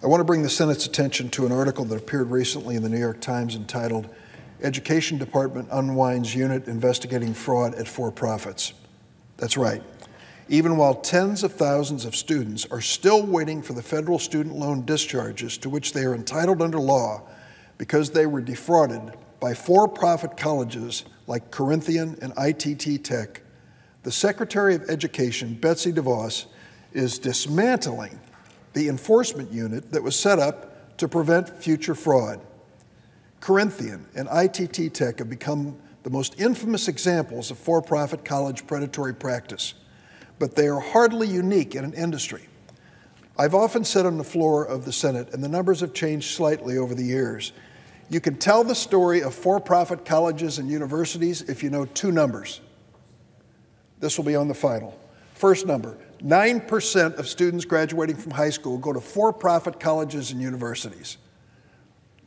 I want to bring the Senate's attention to an article that appeared recently in the New York Times entitled, "Education Department Unwinds Unit Investigating Fraud at For-Profits." That's right. Even while tens of thousands of students are still waiting for the federal student loan discharges to which they are entitled under law because they were defrauded by for-profit colleges like Corinthian and ITT Tech, the Secretary of Education, Betsy DeVos, is dismantling the enforcement unit that was set up to prevent future fraud. Corinthian and ITT Tech have become the most infamous examples of for-profit college predatory practice, but they are hardly unique in an industry. I've often said on the floor of the Senate, and the numbers have changed slightly over the years, you can tell the story of for-profit colleges and universities if you know two numbers. This will be on the final. First number, 9% of students graduating from high school go to for-profit colleges and universities.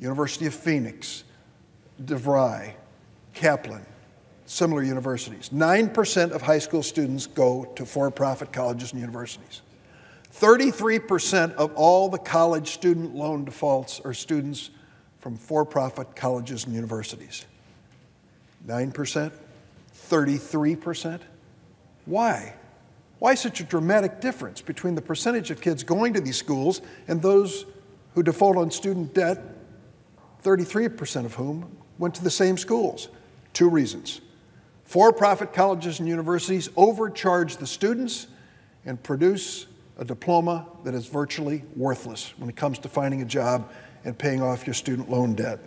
University of Phoenix, DeVry, Kaplan, similar universities. 9% of high school students go to for-profit colleges and universities. 33% of all the college student loan defaults are students from for-profit colleges and universities. 9%, 33%. Why? Why such a dramatic difference between the percentage of kids going to these schools and those who default on student debt, 33% of whom went to the same schools? Two reasons. For-profit colleges and universities overcharge the students and produce a diploma that is virtually worthless when it comes to finding a job and paying off your student loan debt.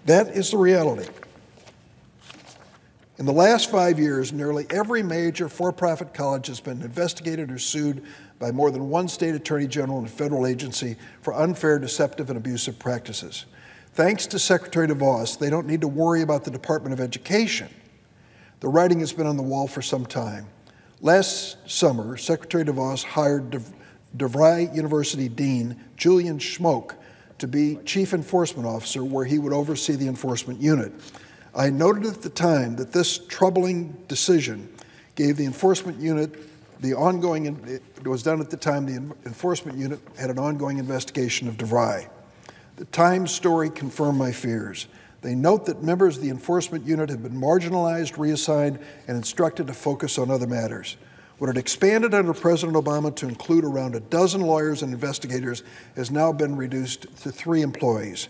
That is the reality. In the last 5 years, nearly every major for-profit college has been investigated or sued by more than one state attorney general and a federal agency for unfair, deceptive, and abusive practices. Thanks to Secretary DeVos, they don't need to worry about the Department of Education. The writing has been on the wall for some time. Last summer, Secretary DeVos hired DeVry University Dean Julian Schmoke to be Chief Enforcement Officer, where he would oversee the enforcement unit. I noted at the time that this troubling decision gave the enforcement unit the ongoing, it was done at the time the enforcement unit had an ongoing investigation of DeVry. The Times story confirmed my fears. They note that members of the enforcement unit have been marginalized, reassigned, and instructed to focus on other matters. What had expanded under President Obama to include around a dozen lawyers and investigators has now been reduced to 3 employees.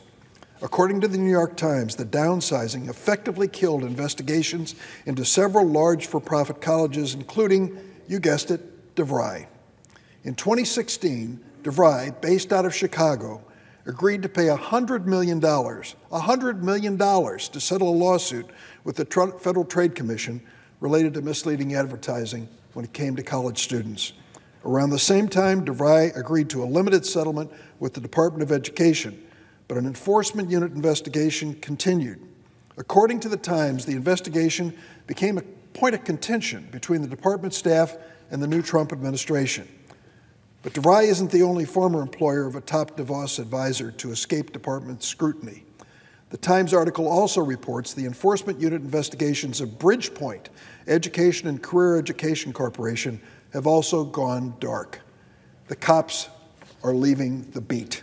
According to the New York Times, the downsizing effectively killed investigations into several large for-profit colleges, including, you guessed it, DeVry. In 2016, DeVry, based out of Chicago, agreed to pay $100 million to settle a lawsuit with the Federal Trade Commission related to misleading advertising when it came to college students. Around the same time, DeVry agreed to a limited settlement with the Department of Education, but an enforcement unit investigation continued. According to the Times, the investigation became a point of contention between the department staff and the new Trump administration. But DeVry isn't the only former employer of a top DeVos advisor to escape department scrutiny. The Times article also reports the enforcement unit investigations of Bridgepoint Education and Career Education Corporation have also gone dark. The cops are leaving the beat.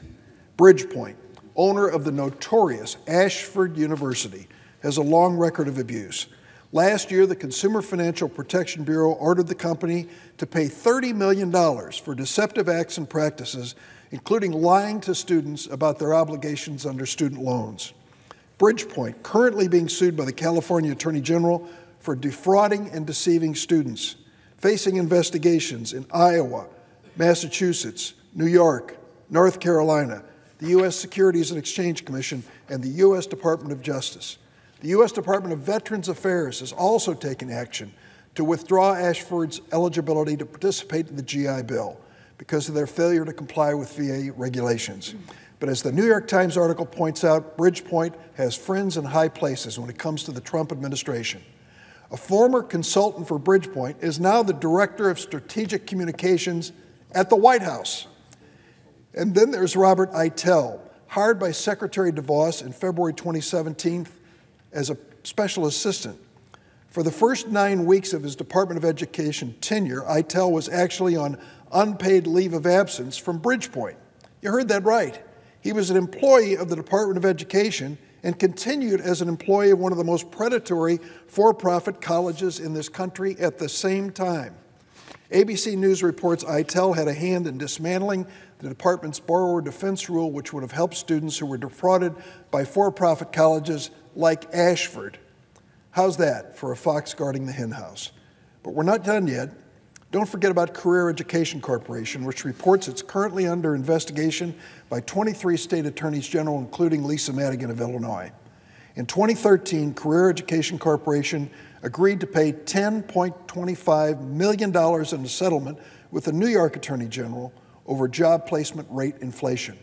Bridgepoint, owner of the notorious Ashford University, has a long record of abuse. Last year, the Consumer Financial Protection Bureau ordered the company to pay $30 million for deceptive acts and practices, including lying to students about their obligations under student loans. Bridgepoint, currently being sued by the California Attorney General for defrauding and deceiving students, facing investigations in Iowa, Massachusetts, New York, North Carolina, the U.S. Securities and Exchange Commission, and the U.S. Department of Justice. The U.S. Department of Veterans Affairs has also taken action to withdraw Ashford's eligibility to participate in the GI Bill because of their failure to comply with VA regulations. But as the New York Times article points out, Bridgepoint has friends in high places when it comes to the Trump administration. A former consultant for Bridgepoint is now the Director of Strategic Communications at the White House. And then there's Robert Eitel, hired by Secretary DeVos in February 2017 as a special assistant. For the first 9 weeks of his Department of Education tenure, Eitel was actually on unpaid leave of absence from Bridgepoint. You heard that right. He was an employee of the Department of Education and continued as an employee of one of the most predatory for-profit colleges in this country at the same time. ABC News reports Eitel had a hand in dismantling the department's borrower defense rule, which would have helped students who were defrauded by for-profit colleges like Ashford. How's that for a fox guarding the henhouse? But we're not done yet. Don't forget about Career Education Corporation, which reports it's currently under investigation by 23 state attorneys general, including Lisa Madigan of Illinois. In 2013, Career Education Corporation agreed to pay $10.25 million in a settlement with the New York Attorney General over job placement rate inflation,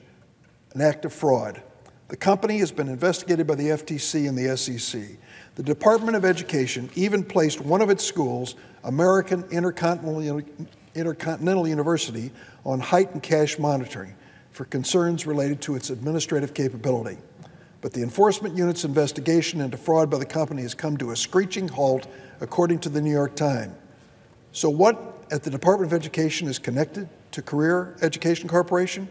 an act of fraud. The company has been investigated by the FTC and the SEC. The Department of Education even placed one of its schools, American Intercontinental University, on heightened cash monitoring for concerns related to its administrative capability. But the enforcement unit's investigation into fraud by the company has come to a screeching halt, according to the New York Times. So what at the Department of Education is connected to Career Education Corporation?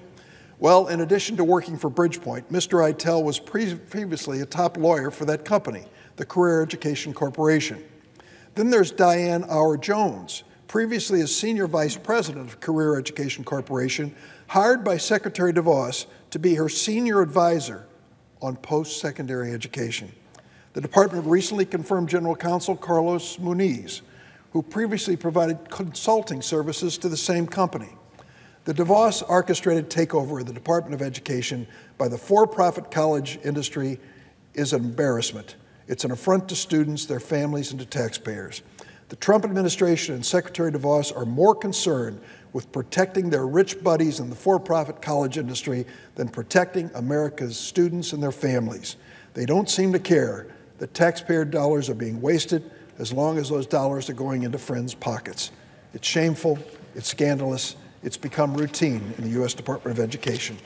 Well, in addition to working for Bridgepoint, Mr. Eitel was previously a top lawyer for that company, the Career Education Corporation. Then there's Diane Auer-Jones, previously a senior vice president of Career Education Corporation, hired by Secretary DeVos to be her senior advisor on post-secondary education. The department recently confirmed General Counsel Carlos Muniz, who previously provided consulting services to the same company. The DeVos orchestrated takeover of the Department of Education by the for-profit college industry is an embarrassment. It's an affront to students, their families, and to taxpayers. The Trump administration and Secretary DeVos are more concerned with protecting their rich buddies in the for-profit college industry than protecting America's students and their families. They don't seem to care that taxpayer dollars are being wasted as long as those dollars are going into friends' pockets. It's shameful, it's scandalous, it's become routine in the U.S. Department of Education.